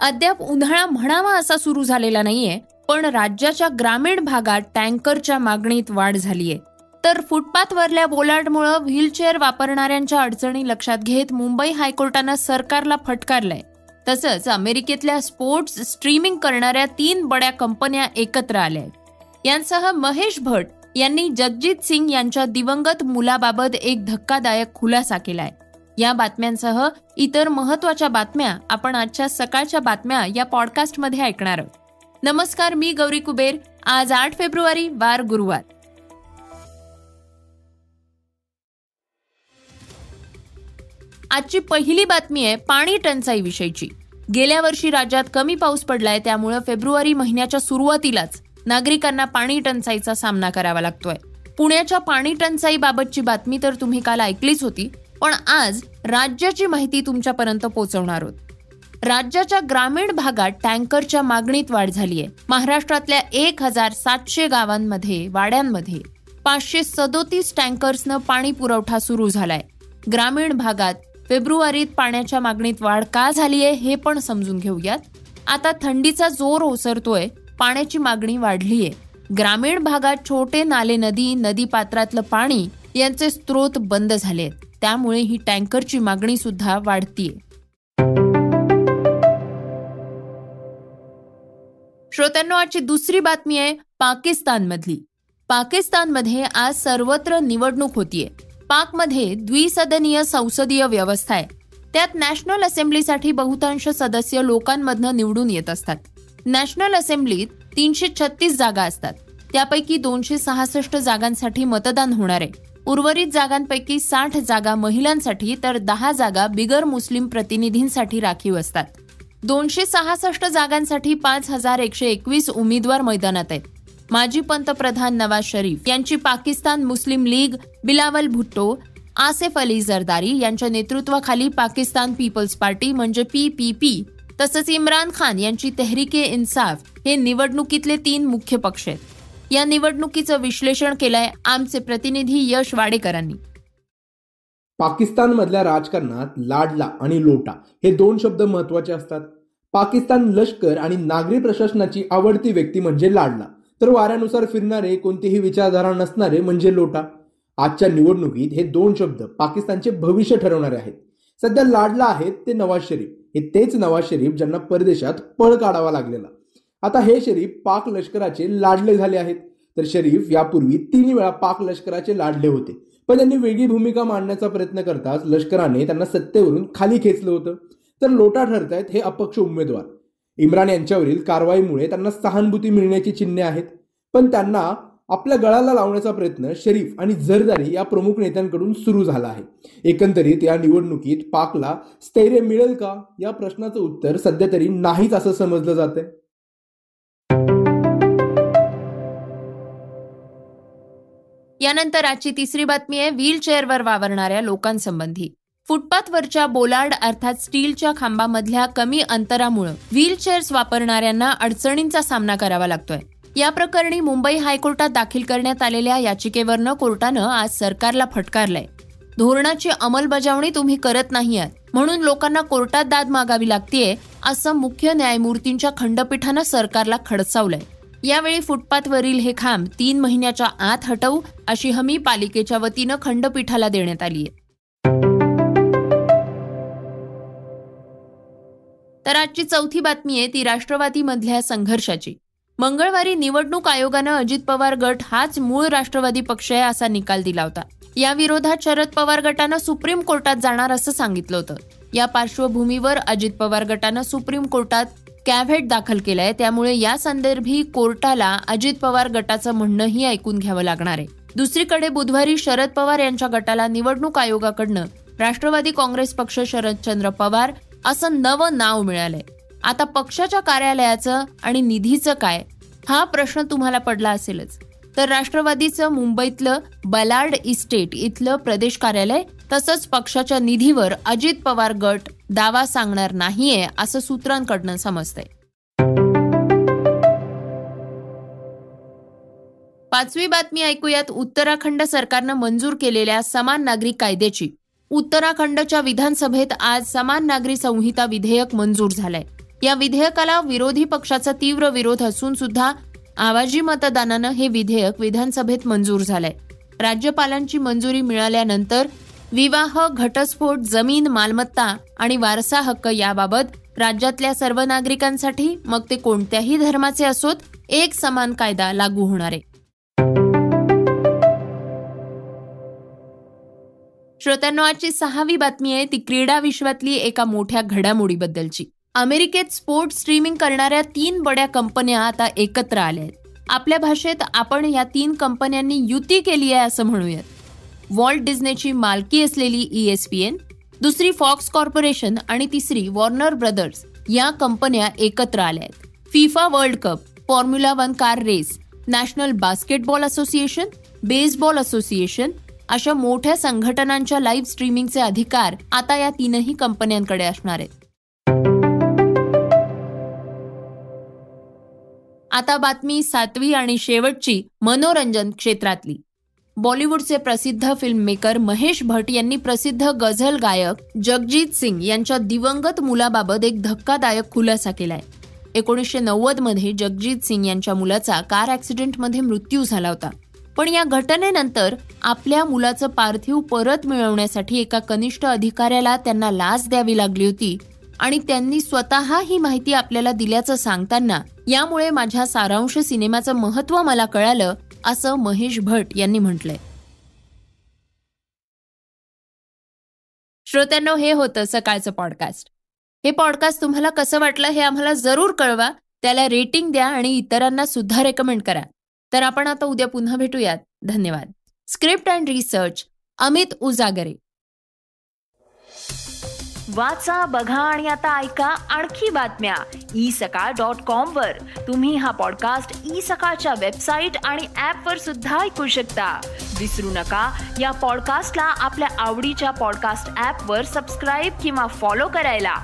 अद्याप उन्हाळा म्हणावा असा सुरू झालेला नाहीये, पण राज्याच्या ग्रामीण भागात टँकरच्या मागणीत वाढ झालीये. तर फुटपाथवरल्या बोलार्डमुळे व्हीलचेअर वापरणाऱ्यांच्या अडचणी लक्षात घेत मुंबई हायकोर्टानं सरकारला फटकारलंय. तसंच अमेरिकेतल्या स्पोर्ट्स स्ट्रीमिंग करणाऱ्या 3 बड्या कंपन्या एकत्र आल्या आहेत. यांसह महेश भट यांनी जगजीत सिंग यांच्या दिवंगत मुलाबाबत एक धक्कादायक खुलासा केलाय. या बातम्यांसह इतर महत्त्वाच्या बातम्या आपण आजच्या सकाळच्या बातम्या या पॉडकास्टमध्ये ऐकणार आहोत. नमस्कार, मी गौरी कुबेर. आज 8 फेब्रुवारी वार गुरुवार. आजची पहिली बातमी आहे पाणी टंचाई विषयीची. गेल्या वर्षी राज्यात कमी पाऊस पडलाय, त्यामुळे फेब्रुवारी महिन्याच्या सुरुवातीलाच नागरिकांना पाणी टंचाईचा सामना करावा लागतोय. पुण्याच्या पाणी टंचाई बाबतची बातमी तर तुम्ही काल ऐकलीच होती, पण आज राज्याची माहिती तुमच्यापर्यंत पोहोचवणार आहोत. राज्याच्या ग्रामीण भागात टँकरच्या मागणीत वाढ झालीय. महाराष्ट्रातल्या 1700 गावांमध्ये वाड्यांमध्ये 537 टँकर्सनं पाणी पुरवठा सुरू झालाय. ग्रामीण भागात फेब्रुवारीत पाण्याच्या मागणीत वाढ का झालीय हे पण समजून घेऊयात. आता थंडीचा जोर ओसरतोय, पाण्याची मागणी वाढलीये. ग्रामीण भागात छोटे नाले, नदी पात्रातलं पाणी यांचे स्रोत बंद झालेत, त्यामुळे ही टँकरची मागणी सुद्धा वाढतीये. श्रोत्यांनो, आजची दुसरी बातमी आहे पाकिस्तानमधली. पाकिस्तानमध्ये आज सर्वत्र निवडणूक होतीये. पाकमध्ये द्विसदनीय संसदीय व्यवस्था आहे. त्यात नॅशनल असेंब्लीसाठी बहुतांश सदस्य लोकांमधनं निवडून येत असतात. नॅशनल असेंब्लीत 336 जागा असतात. त्यापैकी 266 जागांसाठी मतदान होणार आहे. उर्वरित जागांपैकी 60 जागा महिलांसाठी तर 10 जागा बिगर मुस्लिम प्रतिनिधींसाठी राखीव असतात. 266 जागांसाठी 5121 उमेदवार मैदानात आहेत. माजी पंतप्रधान नवाज शरीफ यांची पाकिस्तान मुस्लिम लीग, बिलावल भुट्टो, आसिफ अली झरदारी यांच्या नेतृत्वाखाली पाकिस्तान पीपल्स पार्टी म्हणजे PPP, तसंच इम्रान खान यांची तेहरीके इन्साफ हे निवडणुकीतले 3 मुख्य पक्ष आहेत. या निवडणुकीचं विश्लेषण केलंय आमचे प्रतिनिधी यश वाडेकरांनी. पाकिस्तानमधल्या राजकारणात लाडला आणि लोटा हे 2 शब्द महत्वाचे असतात. पाकिस्तान लष्कर आणि नागरी प्रशासनाची आवडती व्यक्ती म्हणजे लाडला, तर वाऱ्यानुसार फिरणारे, कोणतीही विचारधारा नसणारे म्हणजे लोटा. आजच्या निवडणुकीत हे 2 शब्द पाकिस्तानचे भविष्य ठरवणारे आहेत. सध्या लाडला आहेत ते नवाज शरीफ. हे तेच नवाज शरीफ ज्यांना परदेशात पळ काढावा लागलेला. आता हे शरीफ पाक लष्कराचे लाडले झाले आहेत. तर शरीफ यापूर्वी 3 वेळा पाक लष्कराचे लाडले होते, पण त्यांनी वेगळी भूमिका मांडण्याचा प्रयत्न करताच लष्कराने त्यांना सत्तेवरून खाली खेचलं होतं. तर लोटा ठरतायत हे अपक्ष उमेदवार. इम्रान यांच्यावरील कारवाईमुळे त्यांना सहानुभूती मिळण्याची चिन्हे आहेत, पण त्यांना आपल्या गळाला लावण्याचा प्रयत्न शरीफ आणि झरदारी या प्रमुख नेत्यांकडून सुरू झाला आहे. एकंदरीत या निवडणुकीत पाकला स्थैर्य मिळेल का या प्रश्नाचं उत्तर सध्या तरी नाहीच असं समजलं जातंय. यानंतर आजची तिसरी बातमी आहे व्हीलचेअरवर वावरणाऱ्या लोकांसंबंधी. फुटपाथवरच्या बोलार्ड अर्थात स्टीलच्या खांबामधल्या कमी अंतरामुळे व्हीलचेअर्स वापरणाऱ्यांना अडचणींचा सामना करावा लागतोय. या प्रकरणी मुंबई हायकोर्टात दाखल करण्यात आलेल्या याचिकेवरनं कोर्टानं आज सरकारला फटकारलंय. धोरणाची अंमलबजावणी तुम्ही करत नाही आहात म्हणून लोकांना कोर्टात दाद मागावी लागतेय, असं मुख्य न्यायमूर्तींच्या खंडपीठानं सरकारला खडसावलंय. यावेळी फुटपाथवरील हे खांब 3 महिन्याच्या आत हटवू अशी हमी पालिकेच्या वतीनं खंडपीठाला देण्यात आली आहे. तर आजची चौथी बातमी आहे ती राष्ट्रवादीमधल्या संघर्षाची. मंगळवारी निवडणूक आयोगानं अजित पवार गट हाच मूळ राष्ट्रवादी पक्ष आहे असा निकाल दिला होता. या विरोधात शरद पवार गटानं सुप्रीम कोर्टात जाणार असं सांगितलं होतं. या पार्श्वभूमीवर अजित पवार गटानं सुप्रीम कोर्टात कॅव्हेट दाखल केलाय. त्यामुळे या संदर्भी कोर्टाला अजित पवार गटाचं म्हणणंही ऐकून घ्यावं लागणार आहे. दुसरीकडे बुधवारी शरद पवार यांच्या गटाला निवडणूक आयोगाकडनं राष्ट्रवादी काँग्रेस पक्ष शरदचंद्र पवार असं नवं नाव मिळालंय. आता पक्षाच्या कार्यालयाचं आणि निधीचं काय हा प्रश्न तुम्हाला पडला असेलच. तर राष्ट्रवादीचं मुंबईतलं बलार्ड इस्टेट इथलं प्रदेश कार्यालय तसंच पक्षाच्या निधीवर अजित पवार गट दावा सांगणार नाहीये असं सूत्रांकडनं समजतंय. 5वी बातमी ऐकूयात उत्तराखंड सरकारनं मंजूर केलेल्या समान नागरिक कायद्याची. उत्तराखंडच्या विधानसभेत आज समान नागरी संहिता विधेयक मंजूर झालंय. या विधेयकाला विरोधी पक्षाचा तीव्र विरोध असून सुद्धा आवाजी मतदानानं हे विधेयक विधानसभेत मंजूर झालंय. राज्यपालांची मंजुरी मिळाल्यानंतर विवाह, घटस्फोट, जमीन, मालमत्ता आणि वारसा हक्क याबाबत राज्यातल्या सर्व नागरिकांसाठी, मग ते कोणत्याही धर्माचे असोत, एक समान कायदा लागू होणार आहे. श्रोत्यांनो, आजची 6वी बातमी आहे ती क्रीडा विश्वातली एका मोठ्या घडामोडीबद्दलची. अमेरिकेत स्पोर्ट स्ट्रीमिंग करणाऱ्या 3 बड्या कंपन्या आता एकत्र आल्या आहेत. आपल्या भाषेत आपण या 3 कंपन्यांनी युती केली आहे असं म्हणूयात. वॉल्ट डिझनेची मालकी असलेली ESPN, दुसरी फॉक्स कॉर्पोरेशन आणि तिसरी वॉर्नर ब्रदर्स या कंपन्या एकत्र आल्या आहेत. FIFA world cup, formula 1 car race, national basketball association, baseball association अशा मोठ्या संघटनांच्या लाईव्ह स्ट्रीमिंगचे अधिकार आता या 3ही कंपन्यांकडे असणार आहेत. आता बातमी 7वी आणि शेवटची मनोरंजन क्षेत्रातली. बॉलिवूडचे प्रसिद्ध फिल्म मेकर महेश भट्ट यांनी प्रसिद्ध गझल गायक जगजीत सिंग यांच्या दिवंगत मुलाबाबत एक धक्कादायक खुलासा केलाय. 1990 मध्ये जगजीत सिंग यांच्या मुलाचा कार ॲक्सिडेंटमध्ये मृत्यू झाला होता. पण या घटनेनंतर आपल्या मुलाचं पार्थिव परत मिळवण्यासाठी एका कनिष्ठ अधिकाऱ्याला त्यांना लाच द्यावी लागली होती आणि त्यांनी स्वतः ही माहिती आपल्याला दिल्याचं सांगताना, यामुळे माझ्या सारांश सिनेमाचं महत्त्व मला कळालं, असं महेश भट्ट यांनी म्हटलंय. श्रोत्यांनो, हे होतं सकाळचं पॉडकास्ट. हे पॉडकास्ट तुम्हाला कसं वाटलं हे आम्हाला जरूर कळवा. त्याला रेटिंग द्या आणि इतरांना सुद्धा रेकमेंड करा. तर आपण आता उद्या पुन्हा भेटूयात. धन्यवाद. Script and research Amit Ujagare. वाचा, बघा आणि आता ऐका आणखी बातम्या isakal.com वर. तुम्ही हा पॉडकास्ट isakal वेबसाईट आणि ऍपवर सुद्धा ऐकू शकता. विसरू नका, या पॉडकास्टला आपल्या आवडीच्या पॉडकास्ट ऍपवर सबस्क्राईब किंवा फॉलो करायला.